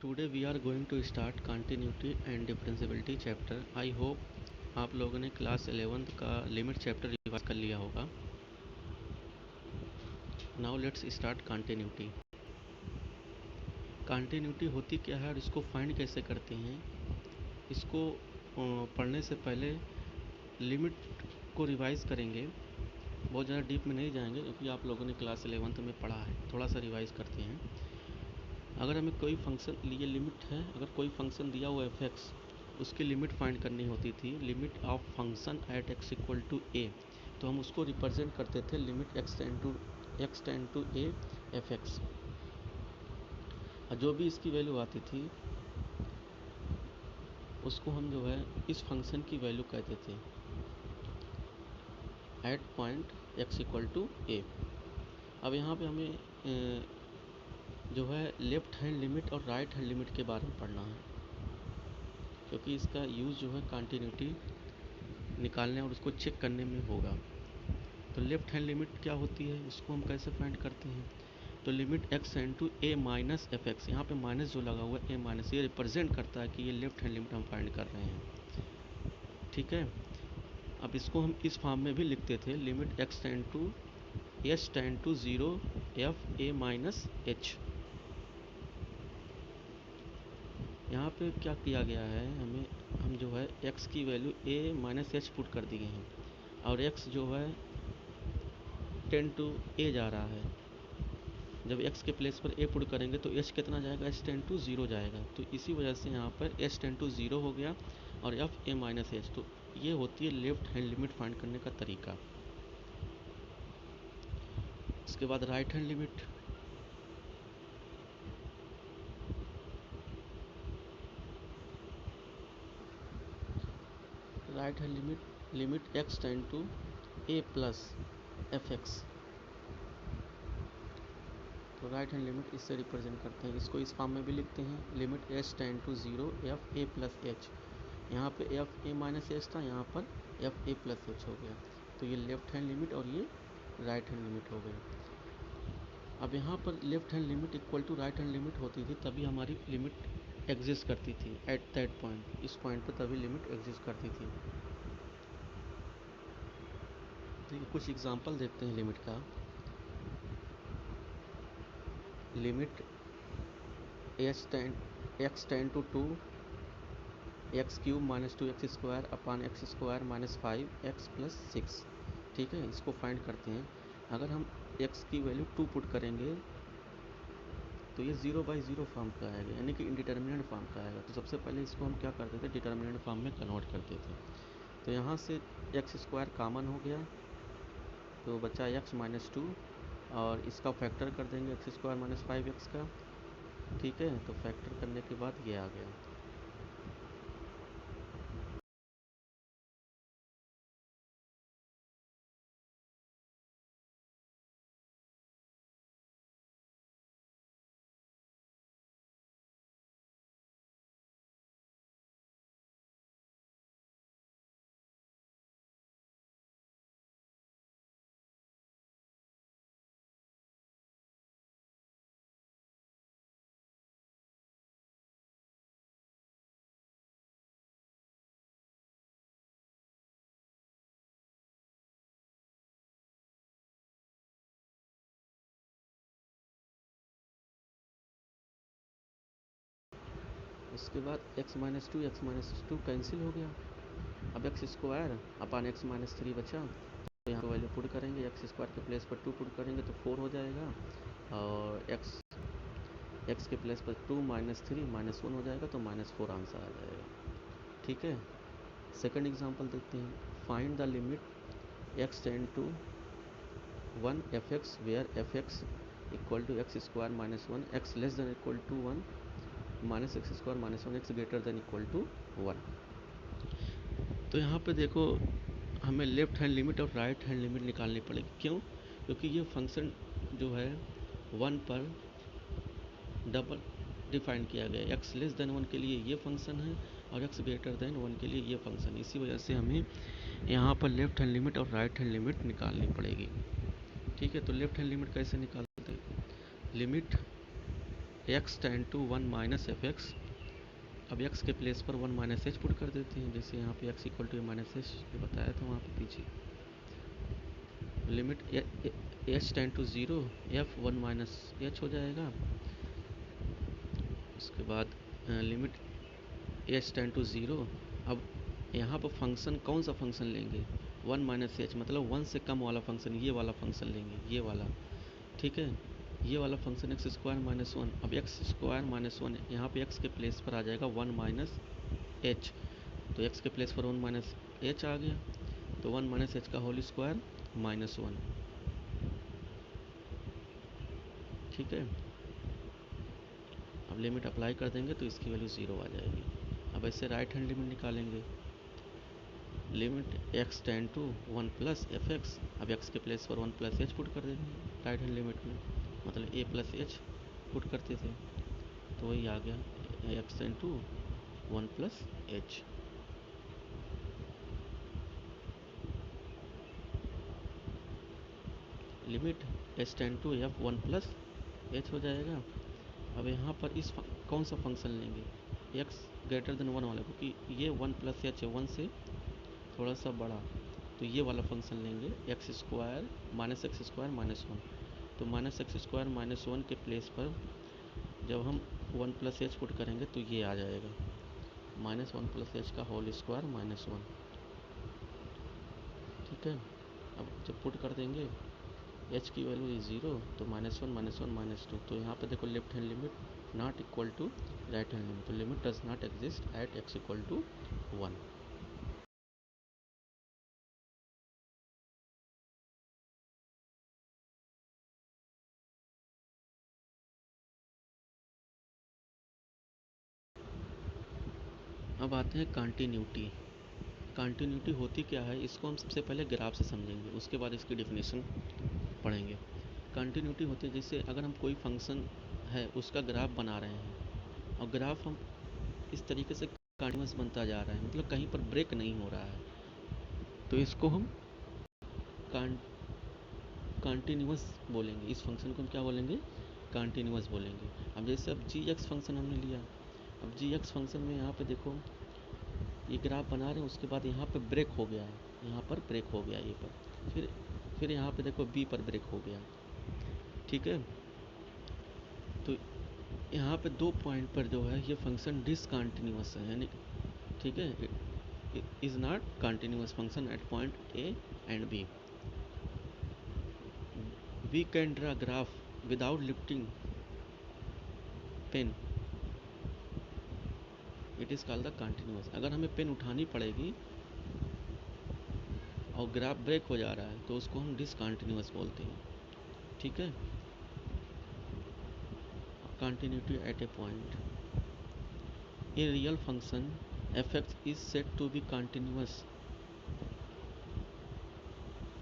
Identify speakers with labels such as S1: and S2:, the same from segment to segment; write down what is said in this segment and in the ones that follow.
S1: Today we are going to start continuity and differentiability chapter. I hope आप लोगों ने class 11th का limit chapter revise कर लिया होगा. Now let's start continuity. Continuity होती क्या है और इसको फाइंड कैसे करते हैं, इसको पढ़ने से पहले लिमिट को रिवाइज करेंगे. बहुत ज़्यादा डीप में नहीं जाएंगे क्योंकि आप लोगों ने क्लास 11th में पढ़ा है. थोड़ा सा रिवाइज करते हैं. अगर हमें कोई फंक्शन, ये लिमिट है, अगर कोई फंक्शन दिया हुआ एफ एक्स, उसकी लिमिट फाइंड करनी होती थी, limit of function at x equal to a, तो हम उसको रिप्रेजेंट करते थे limit x tend to a f x. और जो भी इसकी वैल्यू आती थी उसको हम जो है इस फंक्शन की वैल्यू कहते थे at point x equal to a. अब यहाँ पे हमें जो है लेफ़्ट हैंड लिमिट और राइट हैंड लिमिट के बारे में पढ़ना है, क्योंकि इसका यूज़ जो है कंटिन्यूटी निकालने और उसको चेक करने में होगा. तो लेफ़्ट हैंड लिमिट क्या होती है, उसको हम कैसे फाइंड करते हैं. तो limit x tend to a minus f x, यहाँ पर माइनस जो लगा हुआ है ए माइनस, ये रिप्रेजेंट करता है कि ये लेफ़्ट हैंड लिमिट हम फाइंड कर रहे हैं. ठीक है. अब इसको हम इस फॉर्म में भी लिखते थे, limit x tend to h tend to 0 f a minus h. यहाँ पे क्या किया गया है, हम जो है x की value a minus h put कर दिए हैं और x जो है टेंड टू a जा रहा है. जब x के प्लेस पर a पुट करेंगे तो h कितना जाएगा, h टेंड टू 0 जाएगा. तो इसी वजह से यहाँ पर h टेंड टू 0 हो गया और f a माइनस एच. तो ये होती है लेफ्ट हैंड लिमिट फाइंड करने का तरीका. इसके बाद right hand limit. Right hand limit x tend to a plus f x. तो राइट हैंड लिमिट इससे रिप्रेजेंट करते हैं. इसको इस फॉर्म में भी लिखते हैं, limit h tend to 0 f a plus h. यहाँ पे एफ ए माइनस एच था, यहाँ पर एफ ए प्लस एच हो गया. तो ये लेफ्ट हैंड लिमिट और ये राइट हैंड लिमिट हो गई. अब यहाँ पर left hand limit equal to right hand limit होती थी, तभी हमारी लिमिट एग्जिस्ट करती थी एट दैट पॉइंट. इस पॉइंट पर तभी लिमिट एग्जिस्ट करती थी. ठीक है, कुछ एग्जांपल देखते हैं लिमिट का. Limit x tend to 2 x cube minus 2 x square upon x square minus 5 x plus 6. ठीक है, इसको फाइंड करते हैं. अगर हम x की वैल्यू 2 पुट करेंगे तो ये 0/0 फॉर्म का आएगा, यानी कि इंडिटर्मिनेंट फॉर्म का आएगा. तो सबसे पहले इसको हम क्या करते थे, डिटर्मिनेंट फॉर्म में कन्वर्ट करते थे. तो यहाँ से एक्स स्क्वायर कॉमन हो गया तो बचा एक्स माइनस 2 और इसका फैक्टर कर देंगे एक्स स्क्वायर माइनस 5x का. ठीक है, तो फैक्टर करने के बाद ये आ गया. उसके बाद x माइनस 2 कैंसिल हो गया. अब x square upon x minus 3 बचा. तो यहाँ वैल्यू पुट करेंगे, एक्स स्क्वायर के प्लेस पर 2 पुट करेंगे तो 4 हो जाएगा और एक्स के प्लेस पर 2 माइनस 3 माइनस 1 हो जाएगा तो -4 आंसर आ जाएगा. ठीक है. सेकंड एग्जांपल देखते हैं. Find the limit x tend to 1 f x where f x equal to x square minus 1 x less than equal to 1 minus x square minus 1 x greater than equal to 1. तो यहाँ पे देखो हमें left hand limit और right hand limit निकालनी पड़ेगी. क्यों? क्योंकि ये फंक्शन जो है 1 पर डबल डिफाइन किया गया है. एक्स लेस देन 1 के लिए ये फंक्शन है और एक्स ग्रेटर देन 1 के लिए ये फंक्शन. इसी वजह से हमें यहाँ पर लेफ़्ट हैंड लिमिट और राइट हैंड लिमिट निकालनी पड़ेगी. ठीक है, तो लेफ़्ट हैंड लिमिट कैसे निकालते हैं. Limit x tends to one minus f x. अब एक्स के प्लेस पर वन माइनस एच पुट कर देते हैं, जैसे यहाँ पे x equal to minus h जो बताया था वहाँ पे पीछे। Limit h tends to zero f one minus h हो जाएगा। उसके बाद limit h tends to zero. अब यहाँ पर फंक्शन कौन सा फंक्शन लेंगे, वन माइनस एच, मतलब वन से कम वाला फंक्शन, ये वाला फंक्शन लेंगे, ये वाला, ठीक है। ये वाला function x square minus one. अब एक्स स्क्वायर माइनस वन यहाँ पे एक्स के प्लेस पर आ जाएगा वन माइनस एच, तो एक्स के प्लेस पर वन माइनस एच आ गया, तो वन माइनस एच का होल स्क्वायर माइनस वन, ठीक है। अब लिमिट अप्लाई कर देंगे तो इसकी वैल्यू ज़ीरो आ जाएगी। अब ऐसे राइट हैंड लिमिट निकालेंगे, limit x tends to one plus f x. अब एक्स के प्लेस पर वन प्लस एच पुट कर देंगे राइट हैंड लिमिट में, मतलब ए प्लस एच पुट करते थे, तो वही आ गया x tends to one plus h. Limit h tends to f one plus h हो जाएगा। अब यहाँ पर इस कौन सा फंक्शन लेंगे, एक्स ग्रेटर देन वन वाला, क्योंकि ये वन प्लस एच है, वन से थोड़ा सा बड़ा, तो ये वाला फंक्शन लेंगे एक्स स्क्वायर माइनस वन। तो minus x square minus one के प्लेस पर जब हम वन प्लस एच पुट करेंगे तो ये आ जाएगा माइनस वन प्लस एच का होल स्क्वायर माइनस वन, ठीक है। अब जब पुट कर देंगे एच की वैल्यू इज ज़ीरो, तो माइनस वन माइनस टू, तो यहाँ पे देखो left hand limit not equal to right hand limit, तो limit does not exist at x equal to one. अब आते हैं कंटिन्यूटी। कंटिन्यूटी होती क्या है, इसको हम सबसे पहले ग्राफ से समझेंगे, उसके बाद इसकी डेफिनेशन पढ़ेंगे। कंटिन्यूटी होती है जैसे अगर हम कोई फंक्शन है उसका ग्राफ बना रहे हैं और ग्राफ हम इस तरीके से कंटिन्यूस बनता जा रहा है, मतलब कहीं पर ब्रेक नहीं हो रहा है, तो इसको हम कंटिन्यूस बोलेंगे। इस फंक्शन को हम क्या बोलेंगे, कंटिन्यूस बोलेंगे। अब जैसे अब जी एक्स फंक्शन हमने लिया, अब जी एक्स फंक्शन में यहाँ पे देखो ये ग्राफ बना रहे हैं, उसके बाद यहाँ पे ब्रेक हो गया है, यहाँ पर ब्रेक हो गया, ये पर फिर यहाँ पे देखो बी पर ब्रेक हो गया, ठीक है। तो यहाँ पे दो पॉइंट पर जो है ये फंक्शन डिसकंटिन्यूस है, यानी ठीक है, is not continuous function at point A and B. We can draw graph without lifting pen, it is called the continuous. अगर हमें पेन उठानी पड़ेगी और ग्राफ ब्रेक हो जा रहा है तो उसको हम डिसकंटिन्यूस बोलते हैं, ठीक है। Continuity at a point, a real function f x is set to be continuous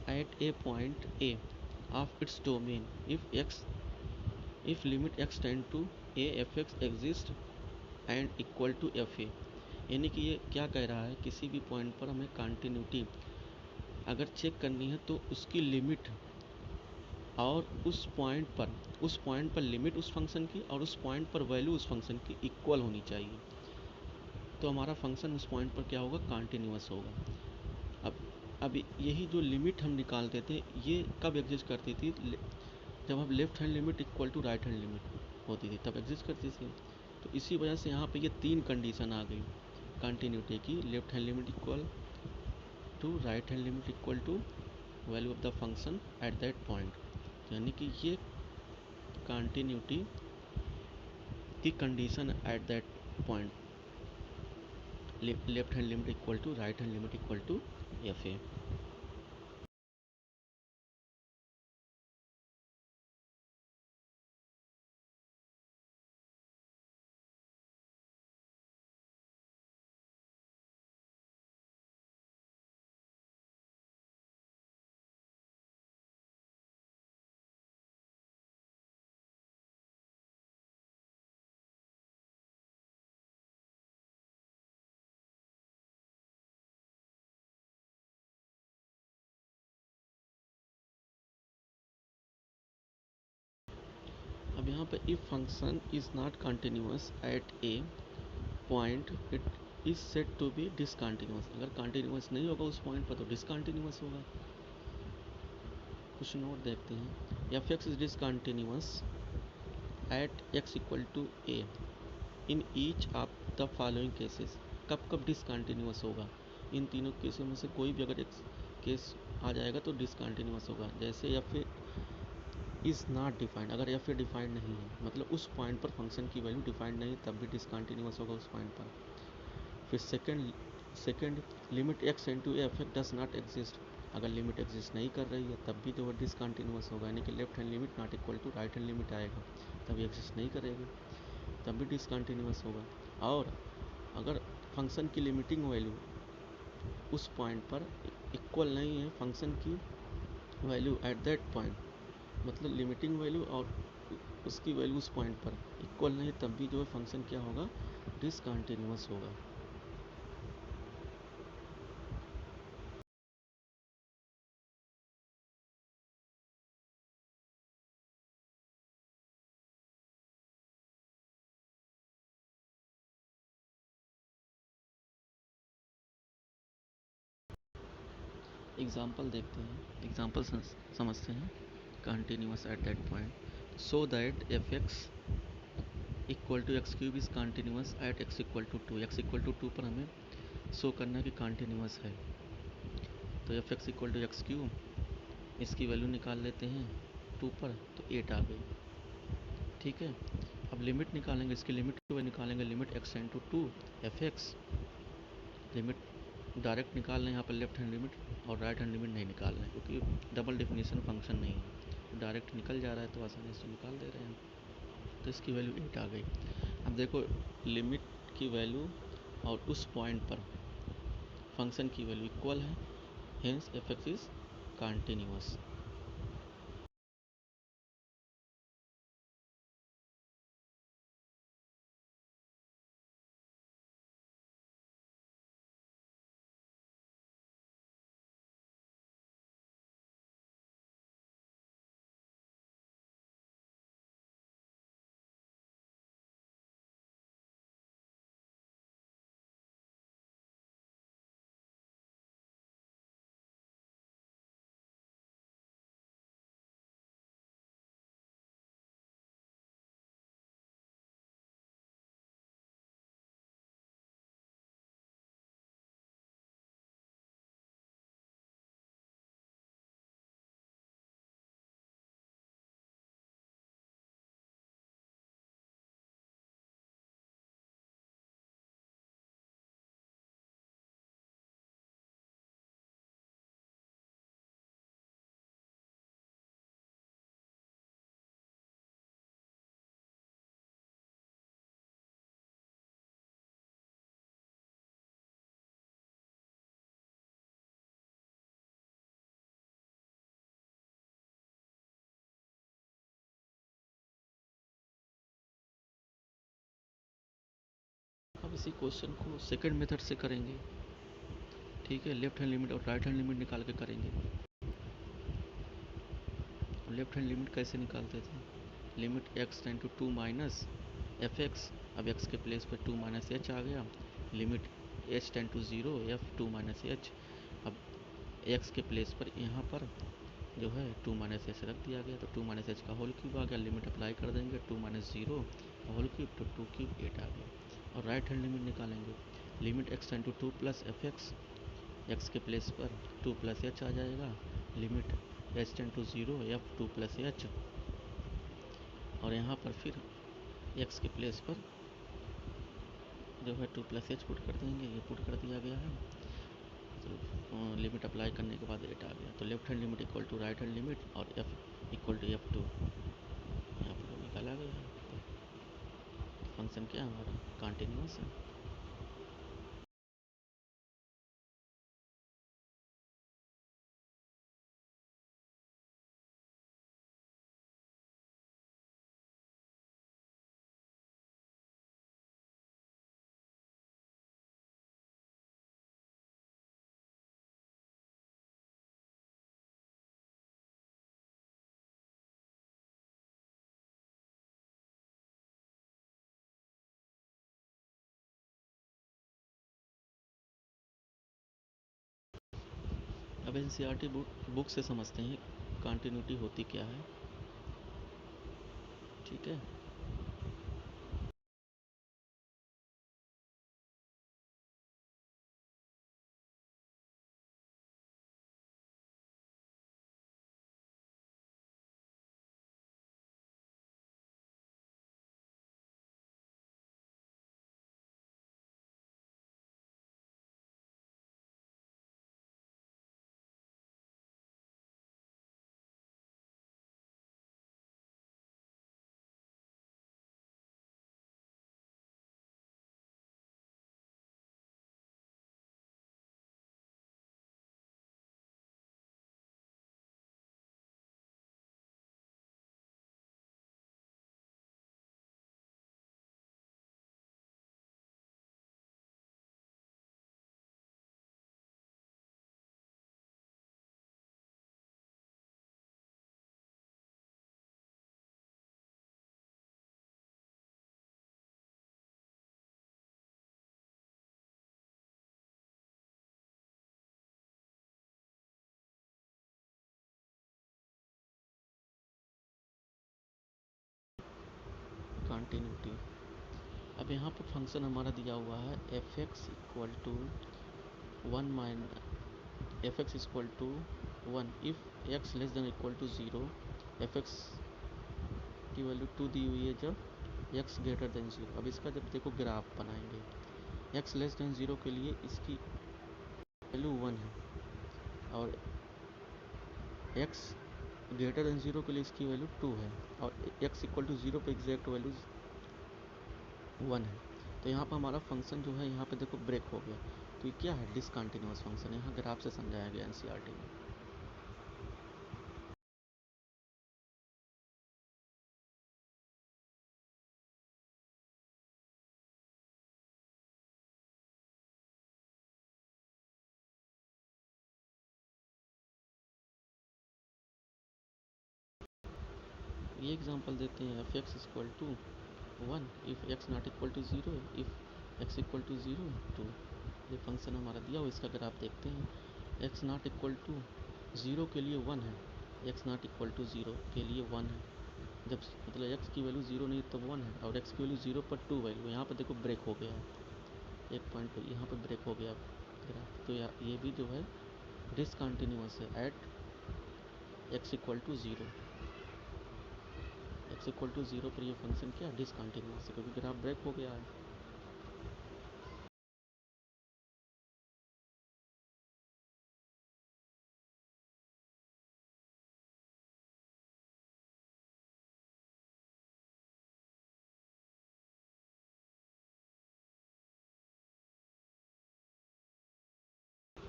S1: at a point A of its domain if limit x tend to a fx exist and equal to fa। यानी कि ये क्या कह रहा है, किसी भी point पर हमें कंटिन्यूटी अगर चेक करनी है तो उसकी लिमिट और उस पॉइंट पर लिमिट उस फंक्शन की और उस पॉइंट पर वैल्यू उस फंक्शन की इक्वल होनी चाहिए, तो हमारा फंक्शन उस पॉइंट पर क्या होगा, कंटिन्यूस होगा। अब अब यही जो लिमिट हम निकालते थे ये कब एग्जिस्ट करती थी, जब हम left hand limit equal to right hand limit होती थी तब एग्जिस्ट करती थी। तो इसी वजह से यहाँ पे ये तीन कंडीशन आ गई कंटिन्यूटी की, left hand limit equal to right hand limit equal to value of the function at that point, यानी कि ये कंटिन्यूटी की condition at that point, left hand limit equal to right hand limit equal to f a. अब यहाँ पे if function is not continuous at a point it is set to be discontinuous. अगर continuous नहीं होगा उस point पर तो discontinuous होगा। कुछ नोट देखते हैं। F x is discontinuous at x equal to a in each of the following cases. कब कब डिसकंटिन्यूअस होगा? इन तीनों केसों में से कोई भी अगर एक केस आ जाएगा तो डिसकंटिन्यूअस होगा। जैसे एफ इज़ नॉट डिफाइंड, अगर एफ ए डिफाइंड नहीं है मतलब उस पॉइंट पर फंक्शन की वैल्यू डिफाइंड नहीं तब भी डिसकंटिन्यूअस होगा उस पॉइंट पर। फिर second limit x into F A does not exist, अगर लिमिट एग्जिस्ट नहीं कर रही है तब भी जो है डिसकंटिन्यूअस होगा, यानी कि left hand limit not equal to right hand limit आएगा, तभी एग्जिस्ट नहीं करेगी तब भी डिसकंटिन्यूअस होगा। और अगर फंक्शन की लिमिटिंग वैल्यू उस पॉइंट पर इक्वल नहीं है फंक्शन की वैल्यू एट दैट पॉइंट, मतलब लिमिटिंग वैल्यू और उसकी वैल्यू उस पॉइंट पर इक्वल नहीं तब भी जो है फंक्शन क्या होगा? डिसकंटिन्यूअस होगा। एग्जाम्पल देखते हैं, एग्जाम्पल समझते हैं। Continuous at that point so that f x equal to x cube is continuous at x equal to two. X equal to two पर हमें शो करना है कि कंटिन्यूअस है, तो f x equal to x cube इसकी value निकाल लेते हैं 2 पर, तो 8 आ गई। ठीक है, अब लिमिट निकालेंगे, इसकी लिमिट को निकालेंगे, limit x into two F x. Limit direct निकाल लें, यहाँ पर लेफ्ट हैंड लिमिट और राइट हैंड लिमिट नहीं निकाल रहे हैं क्योंकि डबल डिफिनीशन फंक्शन नहीं है, डायरेक्ट निकल जा रहा है तो आसानी से निकाल दे रहे हैं। तो इसकी वैल्यू 8 आ गई। अब देखो लिमिट की वैल्यू और उस पॉइंट पर फंक्शन की वैल्यू इक्वल है, hence f x is continuous. अब इसी क्वेश्चन को सेकंड मेथड से करेंगे। ठीक है, लेफ्ट हैंड लिमिट और राइट हैंड लिमिट निकाल के करेंगे। लेफ्ट हैंड लिमिट कैसे निकालते थे? Limit x tends to two minus f x, अब एक्स के प्लेस पे टू माइनस एच आ गया, limit h tends to zero f two minus h, अब एक्स के प्लेस पर यहाँ पर जो है टू माइनस एच रख दिया गया, तो टू माइनस एच का होल क्यूब आ गया, लिमिट अप्लाई कर देंगे, two minus zero whole cube तो टू क्यूब 8 आ गया। और राइट हैंड लिमिट निकालेंगे, limit x tends to two plus f x, x के प्लेस पर टू प्लस एच आ जाएगा, limit h tends to zero f two plus h, और यहाँ पर फिर एक्स के प्लेस पर जो है टू प्लस एच पुट कर देंगे, ये पुट कर दिया गया है, तो लिमिट अप्लाई करने के बाद 8 आ गया। तो left hand limit equal to right hand limit और f equal to f two यहाँ पर निकाला गया है। तो फंक्शन क्या हमारा कंटिन्यूअस है। अब एनसीईआरटी बुक से समझते हैं कंटिन्यूटी होती क्या है। ठीक है, कंटिन्यूटी। अब यहाँ पे फंक्शन हमारा दिया हुआ है f x equal to one if x less than equal to zero. F x की वैल्यू 2 दी हुई है जब एक्स ग्रेटर देन ज़ीरो। अब इसका जब देखो ग्राफ बनाएंगे, एक्स लेस देन ज़ीरो के लिए इसकी वैल्यू 1 है और एक्स ग्रेटर देन ज़ीरो के लिए इसकी वैल्यू 2 है और एक्स इक्वल टू ज़ीरो पे एग्जैक्ट वैल्यू 1 है। तो यहाँ पर हमारा फंक्शन जो है यहाँ पे देखो ब्रेक हो गया। तो ये क्या है? Discontinuous function. यहाँ ग्राफ से समझाया गया एनसीईआरटी में। ये एग्जांपल देते हैं f x equal to 1 if x not equal to zero if x equal to zero 2। ये फंक्शन हमारा दिया हो, इसका ग्राफ देखते हैं। X not equal to zero के लिए 1 है, x not equal to zero के लिए 1 है। जब मतलब एक्स की वैल्यू ज़ीरो नहीं तब 1 है और एक्स की वैल्यू ज़ीरो पर 2 वैल्यू। यहाँ पर देखो ब्रेक हो गया है, एक पॉइंट पर यहाँ पर ब्रेक हो गया ग्राफ। तो ये भी जो है डिसकंटिन्यूअस है at x equal to zero. X equal to zero पर ये फंक्शन क्या डिसकंटिन्यूअस है क्योंकि ग्राफ ब्रेक हो गया है।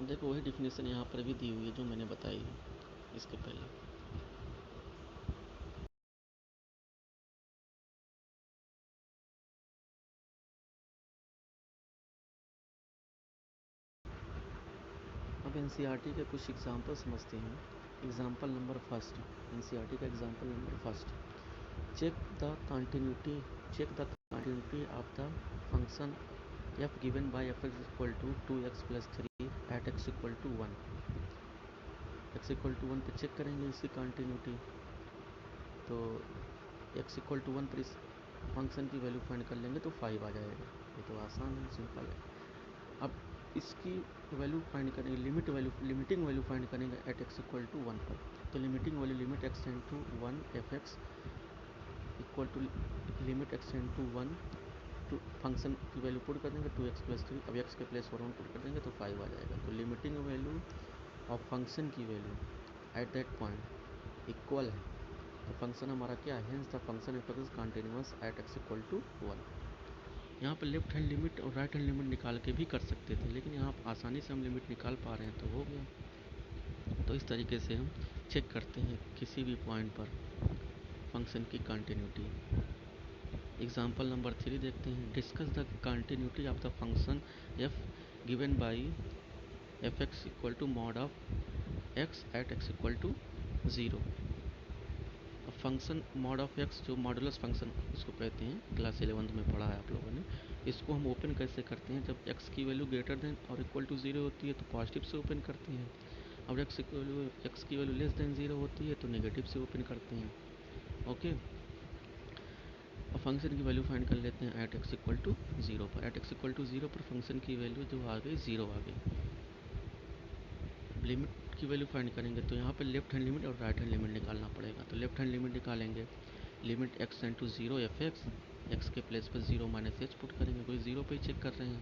S1: देखो वही डिफिनेशन यहाँ पर भी दी हुई है जो मैंने बताई है इसके पहले। अब एनसीईआरटी के कुछ एग्जांपल समझते हैं। एग्जांपल नंबर फर्स्ट, एनसीईआरटी का example number first, check the continuity of the function f given by f(x) equal to 2x plus 3 at x equal to 1। x equal to 1 पे चेक करेंगे इसकी continuity. तो x equal to 1 पर इस function की value find कर लेंगे तो 5 आ जाएगा। ये तो आसान है, सिंपल है। अब इसकी वैल्यू फाइंड करेंगे, लिमिटिंग वैल्यू फाइंड करेंगे एट एक्स इक्वल टू 1 पर। तो limiting value limit x tend to 1 f x equal to limit x tend to 1 to function की वैल्यू पुट कर देंगे 2x प्लस 3। अब एक्स के प्लेस 1 पुट कर देंगे तो 5 आ जाएगा। तो लिमिटिंग वैल्यू और फंक्शन की value at that point equal है। तो फंक्शन हमारा क्या है? Hence the function if is continuous at x equal to 1। यहाँ पर लेफ्ट हैंड लिमिट और राइट हैंड लिमिट निकाल के भी कर सकते थे, लेकिन यहाँ आसानी से हम लिमिट निकाल पा रहे हैं तो हो गया। तो इस तरीके से हम चेक करते हैं किसी भी पॉइंट पर फंक्शन की कंटिन्यूटी। एग्जांपल नंबर 3 देखते हैं। Discuss the continuity of the function f given by f x equal to mod of x at x equal to zero. Function mod of x जो modulus function इसको कहते हैं, class 11th में पढ़ा है आप लोगों ने। इसको हम ओपन कैसे करते हैं? जब एक्स की वैल्यू ग्रेटर देन और इक्वल टू ज़ीरो होती है तो पॉजिटिव से ओपन करते हैं अब एक्स की वैल्यू लेस देन 0 होती है तो नेगेटिव से ओपन करते हैं। ओके, अब फंक्शन की वैल्यू फाइंड कर लेते हैं एट एक्स इक्वल टू 0 पर। एट एक्स इक्वल टू 0 पर फंक्शन की वैल्यू जो आ गई 0 आ गई। लिमिट की वैल्यू फाइंड करेंगे तो यहाँ पे लेफ्ट हैंड लिमिट और राइट हैंड लिमिट निकालना पड़ेगा। तो लेफ्ट हैंड लिमिट निकालेंगे, limit x tend to 0 f x के प्लेस पर 0 माइनस एच पुट करेंगे, कोई 0 पे चेक कर रहे हैं,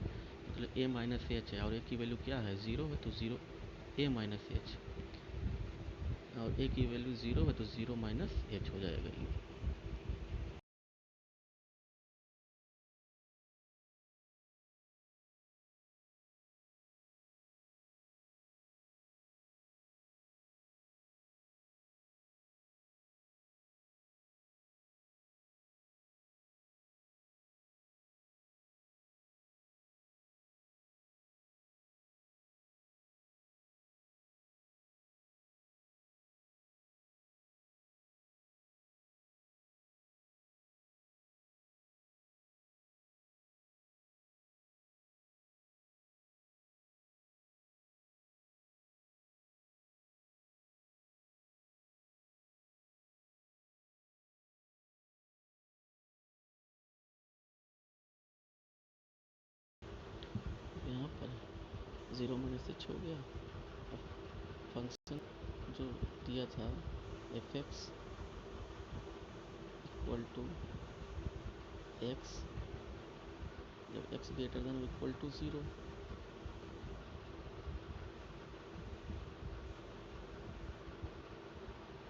S1: मतलब ए माइनस एच है और ए की वैल्यू क्या है 0 है, तो 0 ए माइनस एच, और ए की वैल्यू 0 है तो 0 माइनस एच हो जाएगा ये। यहाँ पर 0 माइनस एच हो गया। अब फंक्शन जो दिया था f x equal to x, जब x greater than equal to 0,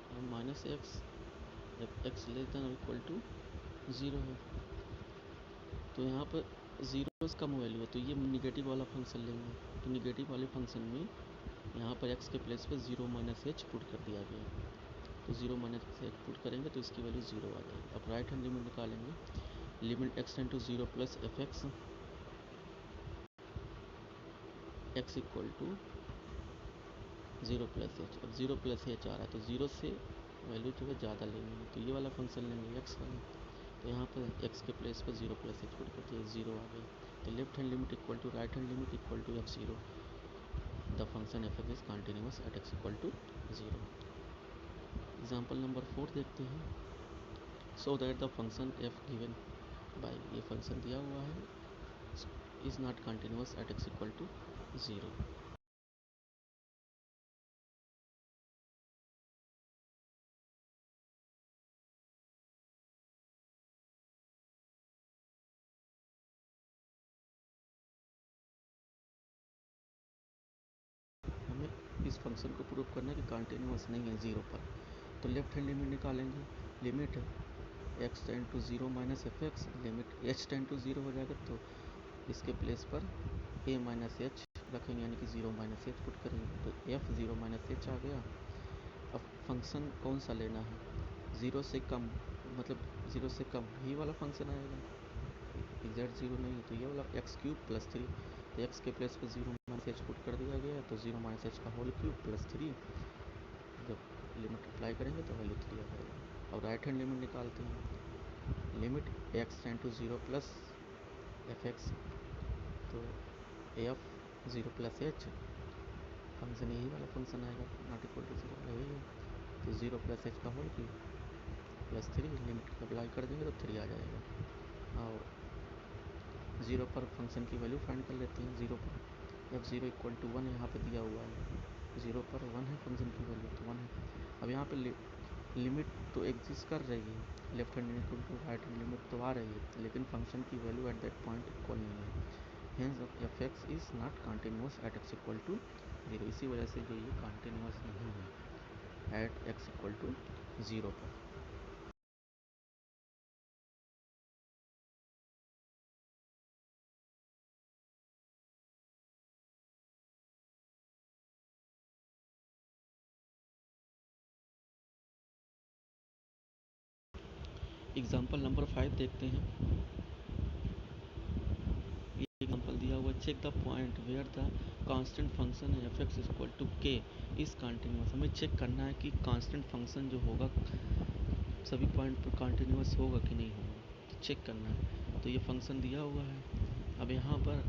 S1: और माइनस एक्स जब x less than equal to 0 है, तो यहाँ पर 0 से कम वैल्यू है तो ये निगेटिव वाला फंक्शन लेंगे। तो निगेटिव वाले फंक्शन में यहाँ पर x के प्लेस पर 0 माइनस एच पुट कर दिया गया, तो 0 माइनस एच पुट करेंगे तो इसकी वैल्यू 0 आ जाएगी। अब राइट हैंड लिमिट निकालेंगे, limit x tend to 0 plus f x x equal to 0 plus h. अब 0 प्लस एच आ रहा है तो 0 से वैल्यू जो है ज़्यादा लेंगे, तो ये वाला फंक्शन लेंगे एक्स वाला, तो यहाँ पर एक्स के प्लेस पर 0 प्लस एच पुट करते हैं, 0 आ गई। तो left hand limit equal to right hand limit equal to f0, the function f is continuous at x equal to 0। Example number 4 देखते हैं। So that the function f given by, ये function दिया हुआ है, is not continuous at x equal to 0। हमें इस function को prove करना है कि कंटिन्यूअस नहीं है 0 पर। तो लेफ्ट हैंड लिमिट निकालेंगे, limit x tend to 0 minus f x, limit h tend to 0 हो जाएगा तो इसके प्लेस पर ए माइनस एच रखेंगे, यानी कि 0 माइनस एच पुट करेंगे, तो एफ 0 माइनस एच आ गया। अब फंक्शन कौन सा लेना है, 0 से कम, मतलब 0 से कम ही वाला फंक्शन आएगा, एग्जैक्ट 0 नहीं है, तो ये वाला एक्स क्यूब प्लस 3, तो एक्स के प्लेस पर 0 माइनस एच पुट कर दिया गया, तो 0 माइनस एच का होल क्यूब प्लस 3, जब लिमिट अप्लाई करेंगे तो वैल्यू 3 आ जाएगा। और राइट हैंड लिमिट निकालते हैं, limit x tend to 0 plus f x, तो एफ 0 प्लस एच फंक्शन यही वाला फंक्शन आएगा, नॉट इक्वल टू 0 वाला यही है, तो 0 प्लस एच का whole cube plus 3, limit apply कर देंगे तो 3 आ जाएगा। और 0 पर फंक्शन की वैल्यू फाइंड कर लेते हैं। 0 पर f0 इक्वल टू 1 यहाँ पे दिया हुआ है, 0 पर 1 है फंक्शन की वैल्यू, तो 1 है। अब यहाँ पे लिमिट तो एग्जिस्ट कर रही है, left hand equal to right hand limit तो आ रही है, लेकिन फंक्शन की value at that point equal नहीं है, hence f x is not continuous at x equal to 0। इसी वजह से जो ये कंटिन्यूअस नहीं है एट एक्स इक्वल टू 0 पर। एग्जाम्पल नंबर 5 देखते हैं। ये एग्जाम्पल दिया हुआ, check the point where the constant function f x equal to k is continuous. हमें चेक करना है कि कांस्टेंट फंक्शन जो होगा सभी पॉइंट पर कंटिन्यूअस होगा कि नहीं होगा, तो चेक करना है। तो ये फंक्शन दिया हुआ है। अब यहाँ पर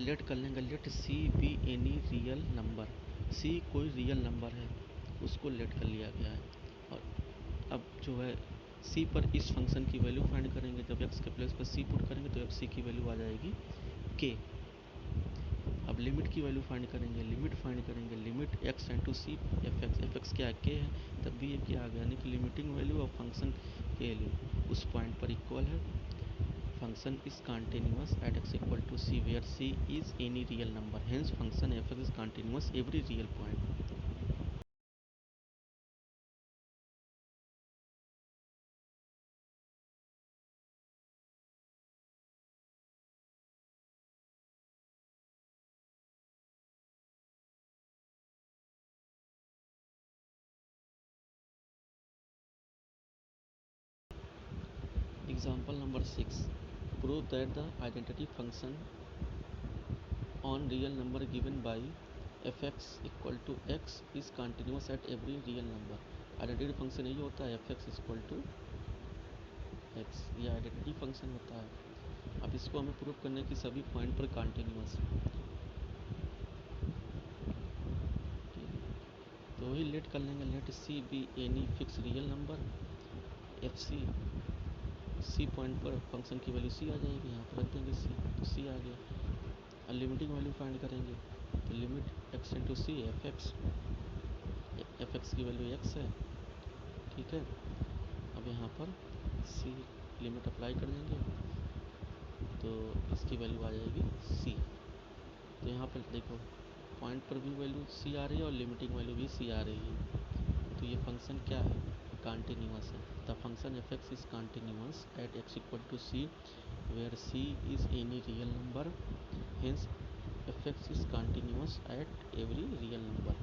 S1: लेट कर लेंगे, let c be any real number, सी कोई रियल नंबर है, उसको लेट कर लिया गया है। और अब जो है सी पर इस फंक्शन की वैल्यू फाइंड करेंगे। जब एक्स के प्लेस पर सी पुट करेंगे तो सी की वैल्यू आ जाएगी के। अब लिमिट की वैल्यू फाइंड करेंगे, लिमिट फाइंड करेंगे, limit x tend to c f x क्या है, के है, तब भी ये क्या आ गया, यानी कि लिमिटिंग वैल्यू और फंक्शन के वैल्यू उस पॉइंट पर इक्वल है। Function is continuous at x equal to c where c is any real number, hence function f x is continuous every real point. Example number 6. Prove that the identity function on real number given by fx equal to x is continuous at every real number. Identity function यही होता है fx equal to x, ये identity function होता है। अब इसको हमें prove करने की सभी पॉइंट पर कंटिन्यूअस, तो वही लेट कर लेंगे। Let c be any fix real number, f c point पर फंक्शन की वैल्यू सी आ जाएगी, यहाँ पर रख देंगे सी, तो सी आ गया। और लिमिटिंग वैल्यू फाइंड करेंगे तो limit x into c f x की वैल्यू एक्स है, ठीक है। अब यहाँ पर सी लिमिट अप्लाई कर देंगे तो इसकी वैल्यू आ जाएगी सी। तो यहाँ पर देखो पॉइंट पर भी वैल्यू सी आ रही है और लिमिटिंग वैल्यू भी सी आ रही है। तो ये फंक्शन क्या है, कंटिन्यूअस है। The function f x is continuous at x equal to c where c is any real number, hence f x is continuous at every real number.